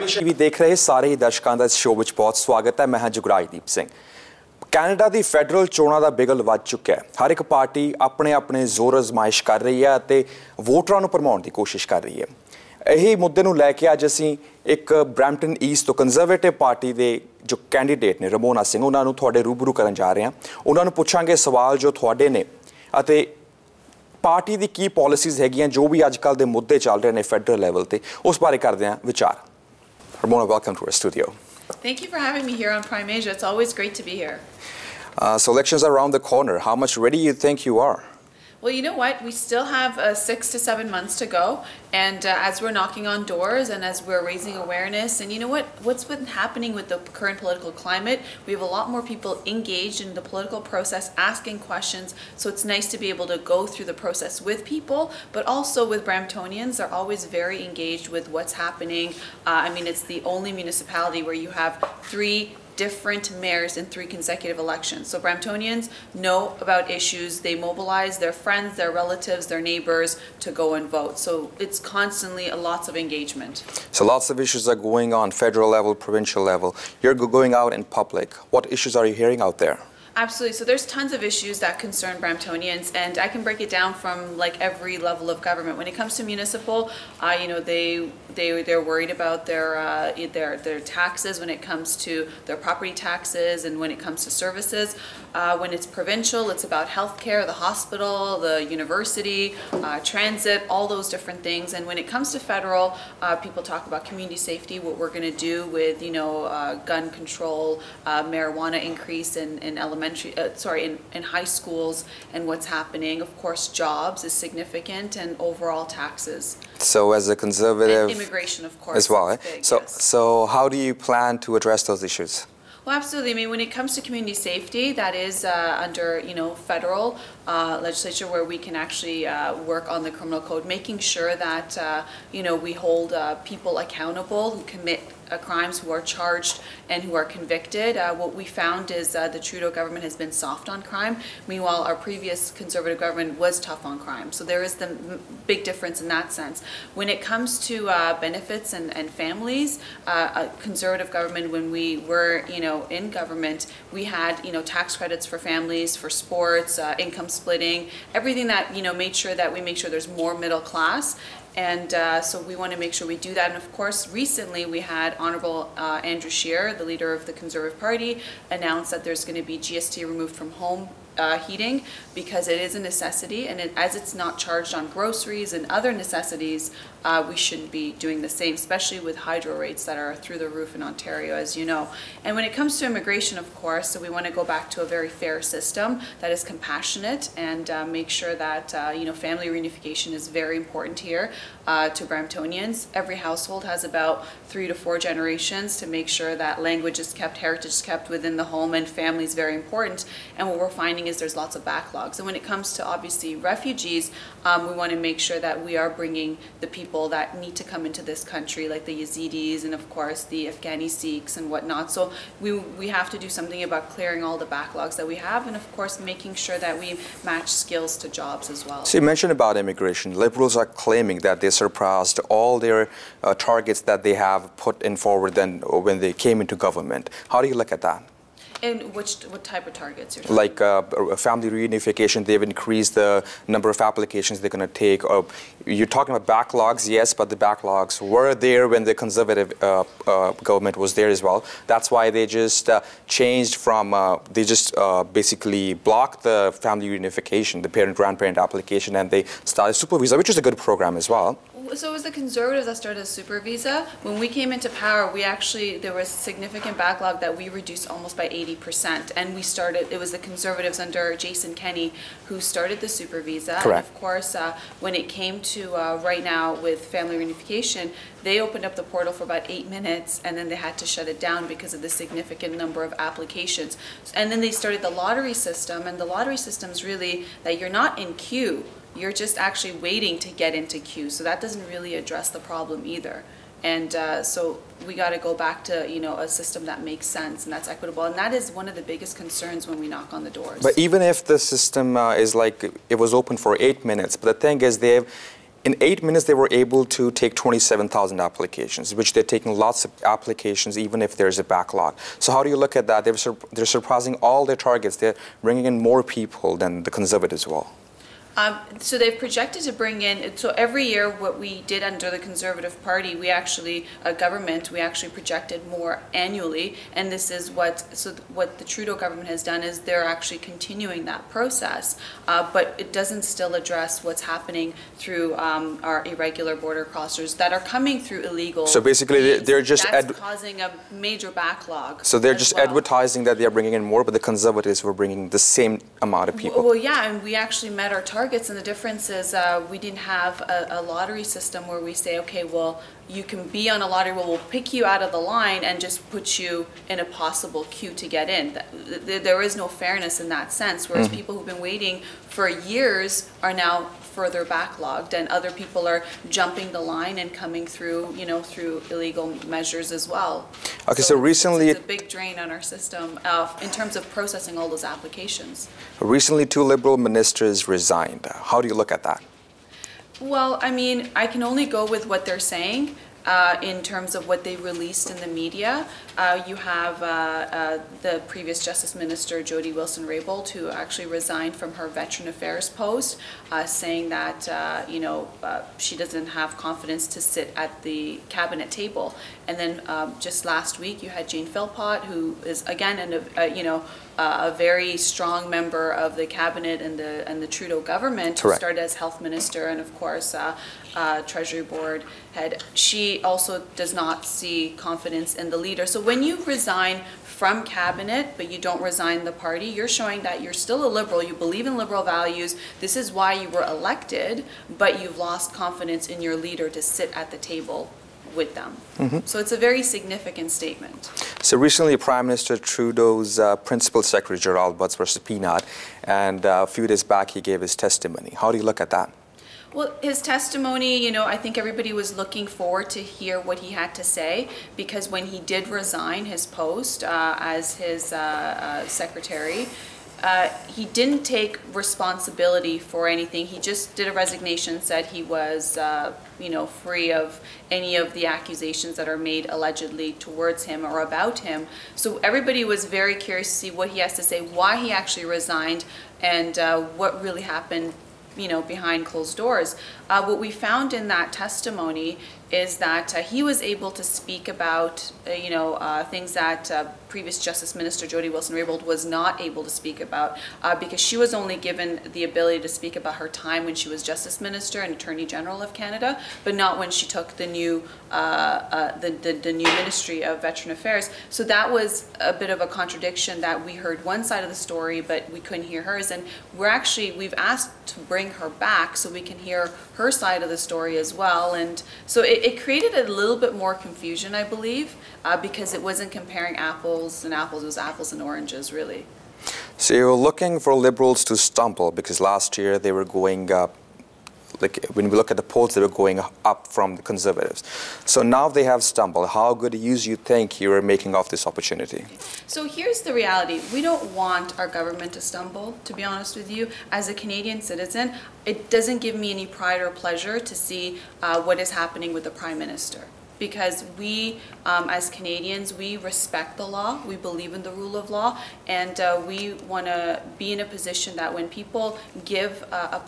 TV देख रहे सारे ही दर्शकों का इस शो में बहुत स्वागत है। मैं हाँ जुगराजदीप सिंह। कैनेडा की फैडरल चोणों का बिगल वज चुका है। हर एक पार्टी अपने अपने जोर अजमाइश कर रही है और वोटरों को भरमाउण की कोशिश कर रही है। यही मुद्दे को लैके अज असीं एक ब्रैम्पटन ईस्ट तो कंजरवेटिव पार्टी के जो कैंडीडेट ने रमोना सिंह उन्होंने थोड़े रूबरू करन जा रहे हैं। उन्होंने पूछांगे सवाल जो थोड़े ने अते पार्टी की की पॉलिसीज़ हैगियां जो भी अजकल के मुद्दे चल रहे हैं फैडरल लैवल पर उस बारे करते हैं विचार। Ramona, welcome to our studio. Thank you for having me here on Prime Asia. It's always great to be here. So elections are around the corner. How much ready you think you are? Well, you know what? We still have 6 to 7 months to go, and as we're knocking on doors and as we're raising awareness, and you know what? What's been happening with the current political climate, we have a lot more people engaged in the political process, asking questions, so it's nice to be able to go through the process with people, but also with Bramptonians. They're always very engaged with what's happening. I mean, it's the only municipality where you have 3 different mayors in 3 consecutive elections. So Bramptonians know about issues, they mobilize their friends, their relatives, their neighbors to go and vote. So it's constantly lots of engagement. So lots of issues are going on, federal level, provincial level. You're going out in public. What issues are you hearing out there? Absolutely. So there's tons of issues that concern Bramptonians, and I can break it down from like every level of government. When it comes to municipal, you know, they're worried about their taxes when it comes to their property taxes, and when it comes to services. When it's provincial, it's about healthcare, the hospital, the university, transit, all those different things. And when it comes to federal, people talk about community safety, what we're going to do with, you know, gun control, marijuana increase in in high schools, and what's happening. Of course, jobs is significant, and overall taxes. So as a conservative, and immigration, of course, as well. Big, so yes. So how do you plan to address those issues? Well, absolutely. I mean, when it comes to community safety, that is under, you know, federal legislature, where we can actually work on the criminal code, making sure that you know, we hold people accountable who commit crimes, who are charged and who are convicted. What we found is the Trudeau government has been soft on crime. Meanwhile, our previous Conservative government was tough on crime. So there is the big difference in that sense. When it comes to benefits and families, a Conservative government, when we were, you know, in government, we had, you know, tax credits for families, for sports, income splitting, everything that, you know, made sure that we make sure there's more middle class. And so we want to make sure we do that. And of course, recently we had Honorable Andrew Scheer, the leader of the Conservative Party, announce that there's going to be GST removed from home heating, because it is a necessity, and as it's not charged on groceries and other necessities, we shouldn't be doing the same, especially with hydro rates that are through the roof in Ontario, as you know. And when it comes to immigration, of course, so we want to go back to a very fair system that is compassionate, and make sure that you know, family reunification is very important here to Bramptonians. Every household has about 3 to 4 generations to make sure that language is kept, heritage is kept within the home, and family is very important. And what we're finding is there's lots of backlogs. And when it comes to obviously refugees, we want to make sure that we are bringing the people that need to come into this country, like the Yazidis and of course the Afghani Sikhs and whatnot. So we have to do something about clearing all the backlogs that we have, and of course making sure that we match skills to jobs as well. So you mentioned about immigration. Liberals are claiming that they surpassed all their targets that they have put in forward when they came into government. How do you look at that? And what type of targets you're talking like family reunification, they've increased the number of applications they're going to take. You're talking about backlogs, yes, but the backlogs were there when the Conservative government was there as well. That's why they just changed from, they just basically blocked the family reunification, the parent-grandparent application, and they started Super Visa, which is a good program as well. So it was the Conservatives that started a super visa. When we came into power, there was a significant backlog that we reduced almost by 80%. And it was the Conservatives under Jason Kenney who started the super visa. Correct. And of course, when it came to right now with family reunification, they opened up the portal for about 8 minutes, and then they had to shut it down because of the significant number of applications. And then they started the lottery system, and the lottery system is really that you're not in queue. You're just actually waiting to get into queue. So that doesn't really address the problem either. And so we got to go back to, you know, a system that makes sense and that's equitable. And that is one of the biggest concerns when we knock on the doors. But even if the system is like, it was open for 8 minutes, but the thing is they've In 8 minutes, they were able to take 27,000 applications, which they're taking lots of applications, even if there's a backlog. So how do you look at that? They're surpassing all their targets. They're bringing in more people than the Conservatives will. So they've projected to bring in, so every year what we did under the Conservative Party, we actually, government, we actually projected more annually, and this is what the Trudeau government has done is they're actually continuing that process, but it doesn't still address what's happening through our irregular border crossers that are coming through illegal. So basically they're just that's causing a major backlog. So they're just advertising that they're bringing in more, but the Conservatives were bringing the same amount of people. Well, yeah, and we actually met our targets, and the difference is we didn't have a lottery system where we say, okay, well, you can be on a lottery, well, we'll pick you out of the line and just put you in a possible queue to get in. There is no fairness in that sense, whereas people who've been waiting for years are now further backlogged, and other people are jumping the line and coming through, through illegal measures as well. Okay, so recently it's a big drain on our system in terms of processing all those applications. Recently, 2 Liberal ministers resigned. How do you look at that? Well, I mean, I can only go with what they're saying. In terms of what they released in the media. You have the previous Justice Minister, Jody Wilson-Raybould, who actually resigned from her Veteran Affairs post, saying that, she doesn't have confidence to sit at the cabinet table. And then just last week, you had Jane Philpott, who is, again, a very strong member of the cabinet and the Trudeau government, who started as health minister and, of course, Treasury Board head. She also does not see confidence in the leader. So when you resign from cabinet, but you don't resign the party, you're showing that you're still a Liberal, you believe in Liberal values, this is why you were elected, but you've lost confidence in your leader to sit at the table with them. So it's a very significant statement. So recently, Prime Minister Trudeau's Principal Secretary, Gerald Butts, was subpoenaed, and a few days back he gave his testimony. How do you look at that? Well, his testimony, I think everybody was looking forward to hear what he had to say, because when he did resign his post as his secretary, he didn't take responsibility for anything. He just did a resignation, said he was, free of any of the accusations that are made allegedly towards him or about him. So everybody was very curious to see what he has to say, why he actually resigned, and what really happened behind closed doors. What we found in that testimony is that he was able to speak about, things that previous Justice Minister Jody Wilson-Raybould was not able to speak about, because she was only given the ability to speak about her time when she was Justice Minister and Attorney General of Canada, but not when she took the new the new Ministry of Veteran Affairs. So that was a bit of a contradiction, that we heard one side of the story, but we couldn't hear hers. And we've asked to bring her back so we can hear her side of the story as well. And so it created a little bit more confusion, I believe, because it wasn't comparing apples and apples, it was apples and oranges, really. So you're looking for Liberals to stumble, because last year they were going up, like when we look at the polls, they were going up from the Conservatives. So now they have stumbled. How good a use you think you are making of this opportunity? So here's the reality. We don't want our government to stumble, to be honest with you. As a Canadian citizen, it doesn't give me any pride or pleasure to see what is happening with the Prime Minister. Because we, as Canadians, we respect the law, we believe in the rule of law, and we want to be in a position that when people give a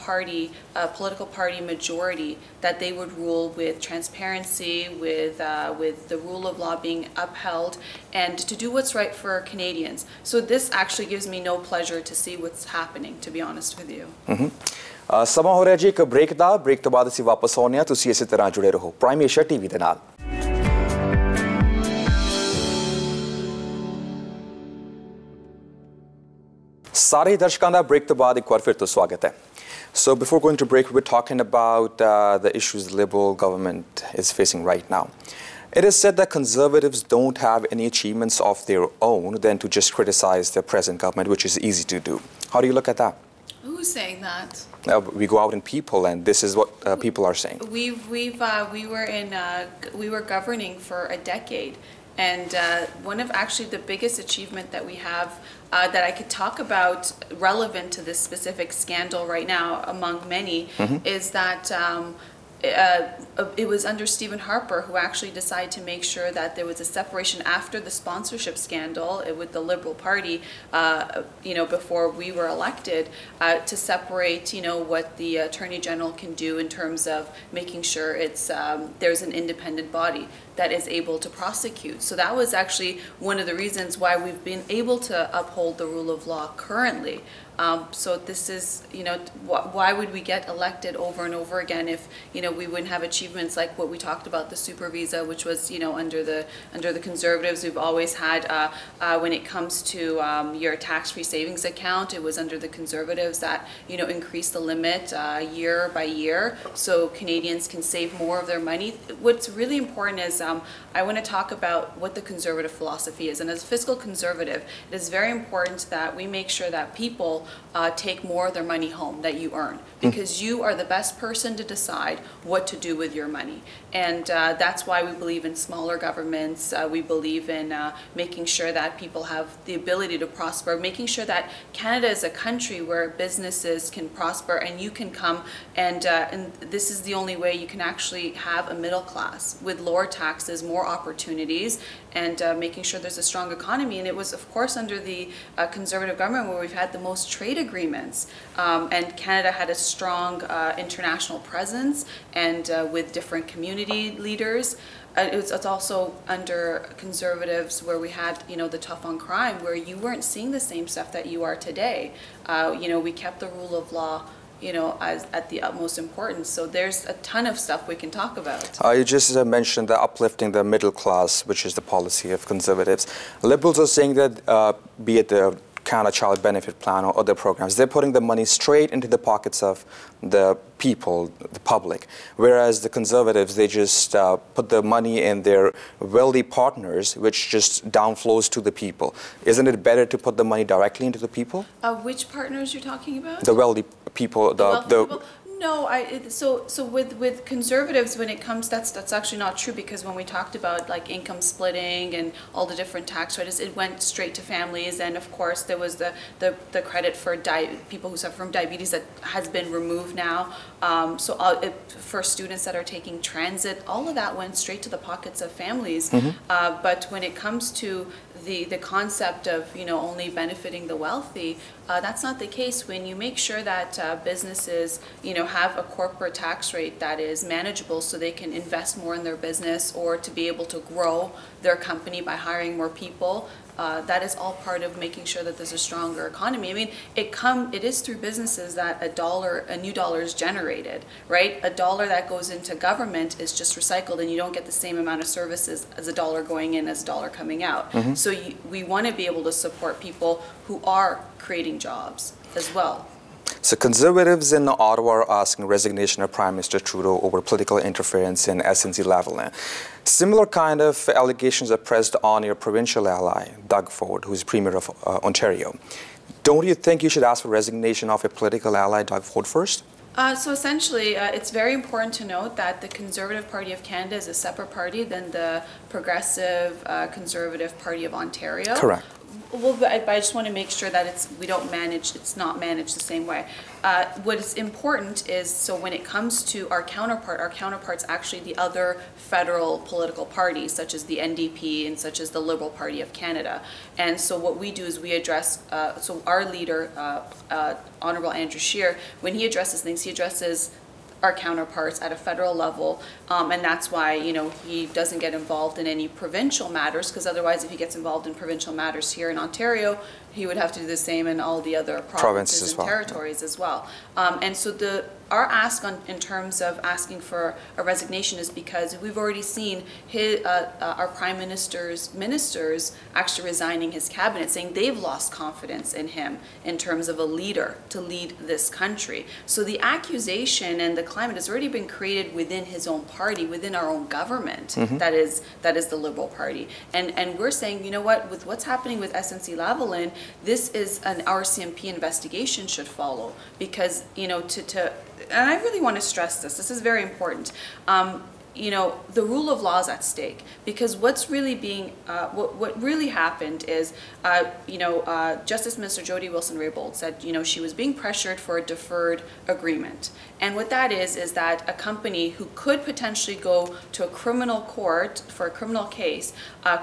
political party majority, that they would rule with transparency, with the rule of law being upheld, and to do what's right for Canadians. So this actually gives me no pleasure to see what's happening, to be honest with you. ਸਮਾਂ ਹੋ ਰਿਹਾ ਜੀ ਇੱਕ break ਦਾ। Break ਤੋਂ ਬਾਅਦ ਅਸੀਂ ਵਾਪਸ ਆਉਂਦੇ ਹਾਂ। ਤੁਸੀਂ ਇਸੇ ਤਰ੍ਹਾਂ ਜੁੜੇ ਰਹੋ ਪ੍ਰਾਈਮ ਏਸ਼ੀਆ ਟੀਵੀ ਦੇ ਨਾਲ। ਸਾਰੇ ਦਰਸ਼ਕਾਂ ਦਾ ਬ੍ਰੇਕ ਤੋਂ ਬਾਅਦ ਇੱਕ ਵਾਰ ਫਿਰ ਤੋਂ ਸਵਾਗਤ ਹੈ। So before going to break, we're talking about the issues the Liberal government is facing right now. It is said that Conservatives don't have any achievements of their own than to just criticize the present government, which is easy to do. How do you look at that? Who's saying that? We go out in people, and this is what people are saying. We were governing for a decade, and one of actually the biggest achievement that we have that I could talk about relevant to this specific scandal right now, among many, is that it was under Stephen Harper who actually decided to make sure that there was a separation after the sponsorship scandal with the Liberal Party, before we were elected, to separate, what the Attorney General can do in terms of making sure there's an independent body that is able to prosecute. So that was actually one of the reasons why we've been able to uphold the rule of law currently. So this is, why would we get elected over and over again if, we wouldn't have achievements like what we talked about, the super visa, which was, under the Conservatives. We've always had, when it comes to your tax-free savings account, it was under the Conservatives that, increased the limit year by year so Canadians can save more of their money. What's really important is I want to talk about what the Conservative philosophy is. And as a fiscal Conservative, it is very important that we make sure that people take more of their money home that you earn, because you are the best person to decide what to do with your money. And that's why we believe in smaller governments. We believe in making sure that people have the ability to prosper, making sure that Canada is a country where businesses can prosper and you can come and this is the only way you can actually have a middle class with lower taxes, more opportunities, and making sure there's a strong economy. And it was, of course, under the Conservative government where we've had the most trade agreements, and Canada had a strong international presence and with different community leaders. It's also under Conservatives where we had, the tough on crime, where you weren't seeing the same stuff that you are today. We kept the rule of law, as at the utmost importance. So there's a ton of stuff we can talk about. You just mentioned the uplifting the middle class, which is the policy of Conservatives. Liberals are saying that, be it the Canada Child Benefit Plan or other programs, they're putting the money straight into the pockets of the people, the public, whereas the Conservatives, they just put the money in their wealthy partners, which just downflows to the people. Isn't it better to put the money directly into the people? Which partners you're talking about? The wealthy people. People? No, so with Conservatives, when it comes, that's actually not true, because when we talked about like income splitting and all the different tax credits, it went straight to families, and of course there was the credit for people who suffer from diabetes that has been removed now. For students that are taking transit, all of that went straight to the pockets of families. But when it comes to the concept of only benefiting the wealthy, that's not the case. When you make sure that businesses have a corporate tax rate that is manageable, so they can invest more in their business or to be able to grow their company by hiring more people, that is all part of making sure that there's a stronger economy. I mean, it is through businesses that a new dollar is generated, right? A dollar that goes into government is just recycled, and you don't get the same amount of services as a dollar going in as a dollar coming out. So we want to be able to support people who are creating jobs as well. So Conservatives in Ottawa are asking resignation of Prime Minister Trudeau over political interference in SNC-Lavalin. Similar kind of allegations are pressed on your provincial ally, Doug Ford, who is Premier of Ontario. Don't you think you should ask for resignation of a political ally, Doug Ford, first? So essentially, it's very important to note that the Conservative Party of Canada is a separate party than the Progressive Conservative Party of Ontario. Correct. Well, but I just want to make sure that it's not managed the same way. What is important is, so when it comes to our counterpart's actually the other federal political parties, such as the NDP and such as the Liberal Party of Canada. And so what we do is we address, so our leader, Honourable Andrew Scheer, when he addresses things, he addresses our counterparts at a federal level, and that's why he doesn't get involved in any provincial matters, because otherwise if he gets involved in provincial matters here in Ontario, he would have to do the same in all the other provinces and territories as well. And so our ask in terms of asking for a resignation is because we've already seen our Prime Minister's ministers actually resigning his cabinet, saying they've lost confidence in him in terms of a leader to lead this country. So the accusation and the climate has already been created within his own party, within our own government, that is the Liberal Party. And we're saying, you know what, with what's happening with SNC-Lavalin, this is an RCMP investigation should follow, because and I really want to stress this is very important. you know, the rule of law is at stake, because what's really being, what really happened is, Justice Minister Jody Wilson-Raybould said, you know, she was being pressured for a deferred agreement. And what that is that a company who could potentially go to a criminal court for a criminal case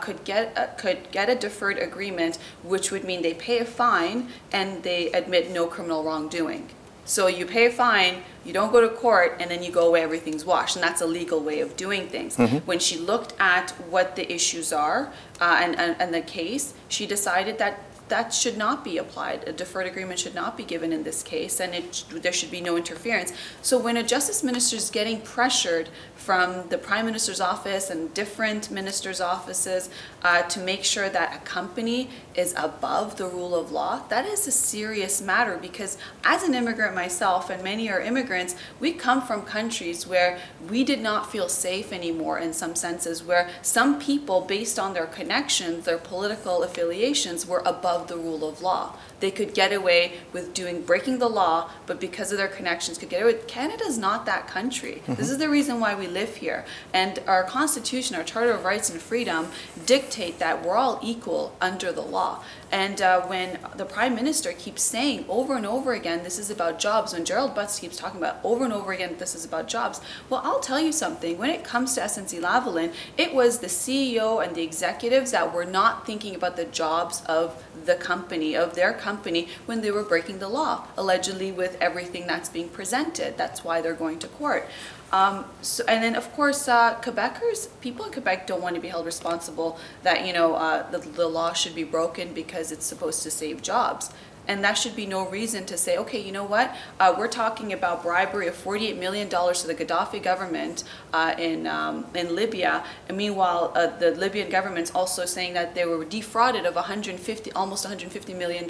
could get a deferred agreement, which would mean they pay a fine and they admit no criminal wrongdoing. So you pay a fine, you don't go to court, and then you go away, everything's washed. And that's a legal way of doing things. When she looked at what the issues are and the case, she decided that that should not be applied. A deferred agreement should not be given in this case, and there should be no interference. So when a justice minister is getting pressured from the Prime Minister's office and different ministers' offices to make sure that a company is above the rule of law, that is a serious matter, because as an immigrant myself, and many are immigrants, we come from countries where we did not feel safe anymore in some senses, where some people, based on their connections, their political affiliations, were above the rule of law. They could get away with breaking the law, but because of their connections could get away. Canada's not that country. This is the reason why we live here. And our Constitution, our Charter of Rights and Freedom, dictate that we're all equal under the law. And when the Prime Minister keeps saying over and over again, this is about jobs, when Gerald Butts keeps talking about over and over again, this is about jobs, well, I'll tell you something. When it comes to SNC-Lavalin, it was the CEO and the executives that were not thinking about the jobs of the company, of their company, when they were breaking the law, allegedly, with everything that's being presented. That's why they're going to court. And then, of course, Quebecers, people in Quebec don't want to be held responsible that, you know, the law should be broken because it's supposed to save jobs. And that should be no reason to say, okay, you know what, we're talking about bribery of $48 million to the Gaddafi government in Libya. And meanwhile, the Libyan government's also saying that they were defrauded of almost $150 million.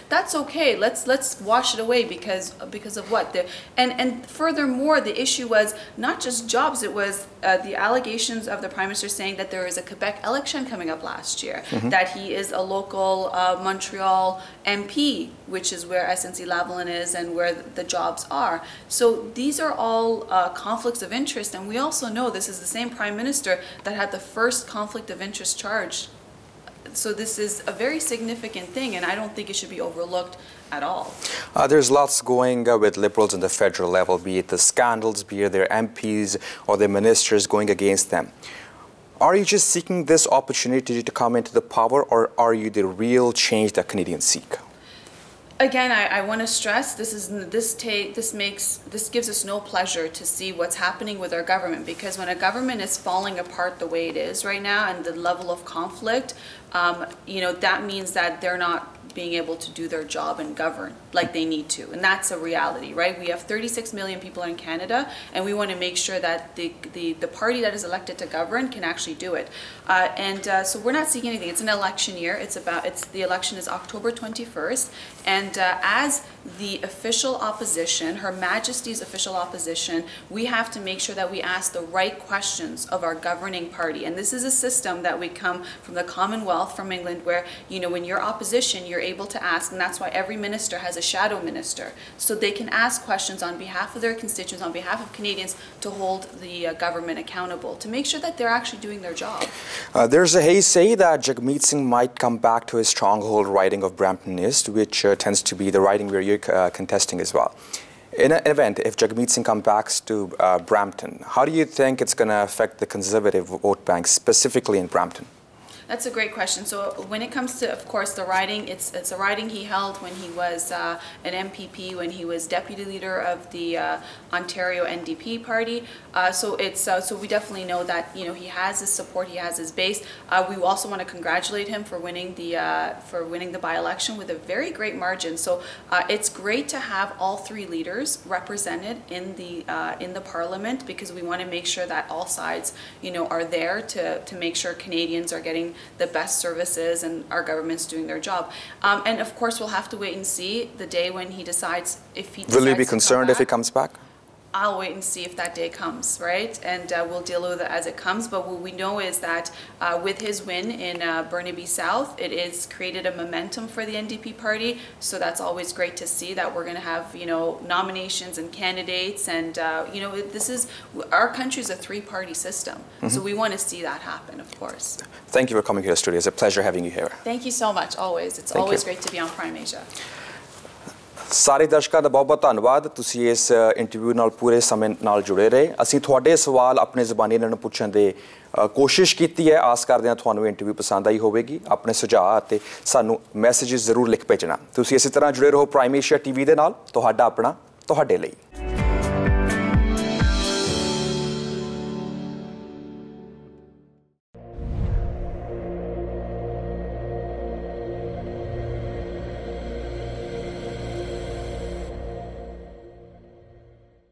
That's okay. Let's wash it away because of what? And furthermore, the issue was not just jobs. It was the allegations of the Prime Minister saying that there is a Quebec election coming up last year, that he is a local Montreal MP, which is where SNC-Lavalin is and where the jobs are. So these are all conflicts of interest, and we also know this is the same Prime Minister that had the first conflict of interest charge. So this is a very significant thing, and I don't think it should be overlooked at all. There's lots going with Liberals on the federal level, be it the scandals, be it their MPs or their ministers going against them. Are you just seeking this opportunity to come into the power, or are you the real change that Canadians seek? Again, I want to stress this gives us no pleasure to see what's happening with our government, because when a government is falling apart the way it is right now and the level of conflict, you know, that means that they're not being able to do their job and govern like they need to, and that's a reality, right? We have 36 million people in Canada, and we want to make sure that the party that is elected to govern can actually do it. So we're not seeking anything. It's an election year. The election is October 21st, and as the official opposition, Her Majesty's official opposition, we have to make sure that we ask the right questions of our governing party. And this is a system that we come from the Commonwealth, from England, where, you know, when you're opposition, you're able to ask, and that's why every minister has a shadow minister, so they can ask questions on behalf of their constituents, on behalf of Canadians, to hold the government accountable, to make sure that they're actually doing their job. There's a hearsay that Jagmeet Singh might come back to his stronghold riding of Brampton East, which tends to be the riding where you're contesting as well. In an event, if Jagmeet Singh comes back to Brampton, how do you think it's going to affect the Conservative vote bank, specifically in Brampton? That's a great question. So when it comes to, of course, the riding, it's a riding he held when he was an MPP, when he was deputy leader of the Ontario NDP party. So we definitely know that, you know, he has his support, he has his base. We also want to congratulate him for winning the by-election with a very great margin. So it's great to have all three leaders represented in the Parliament, because we want to make sure that all sides, you know, are there to make sure Canadians are getting the best services and our government's doing their job. And of course, we'll have to wait and see the day when he decides if he decides. Will you be concerned if he comes back? I'll wait and see if that day comes, right? And we'll deal with it as it comes. But what we know is that with his win in Burnaby South, it is created a momentum for the NDP party. So that's always great to see that we're going to have, you know, nominations and candidates. And, you know, our country is a three-party system. So we want to see that happen, of course. Thank you for coming here to the studio. It's a pleasure having you here. Thank you so much, always. It's always great to be on Prime Asia. ਸਾਰੇ ਦਰਸ਼ਕਾਂ ਦਾ ਬਹੁਤ ਬਹੁਤ ਧੰਨਵਾਦ ਤੁਸੀਂ ਇਸ interview ਨਾਲ ਪੂਰੇ ਸਮੇਂ ਨਾਲ ਜੁੜੇ ਰਹੇ ਅਸੀਂ ਤੁਹਾਡੇ ਸਵਾਲ ਆਪਣੇ ਜ਼ਬਾਨੀ ਇਹਨਾਂ ਨੂੰ ਪੁੱਛਣ ਦੇ ਕੋਸ਼ਿਸ਼ ਕੀਤੀ ਹੈ ਆਸ ਕਰਦੇ ਹਾਂ ਤੁਹਾਨੂੰ ਇੰਟਰਵਿਊ ਪਸੰਦ ਆਈ ਹੋਵੇਗੀ ਆਪਣੇ ਸੁਝਾਅ ਅਤੇ ਸਾਨੂੰ ਮੈਸੇजेस ਜ਼ਰੂਰ ਲਿਖ ਭੇਜਣਾ ਤੁਸੀਂ ਇਸੇ ਤਰ੍ਹਾਂ ਜੁੜੇ ਰਹੋ ਪ੍ਰਾਈਮ ਏਸ਼ੀਆ ਟੀਵੀ ਦੇ ਨਾਲ ਤੁਹਾਡਾ ਆਪਣਾ ਤੁਹਾਡੇ ਲਈ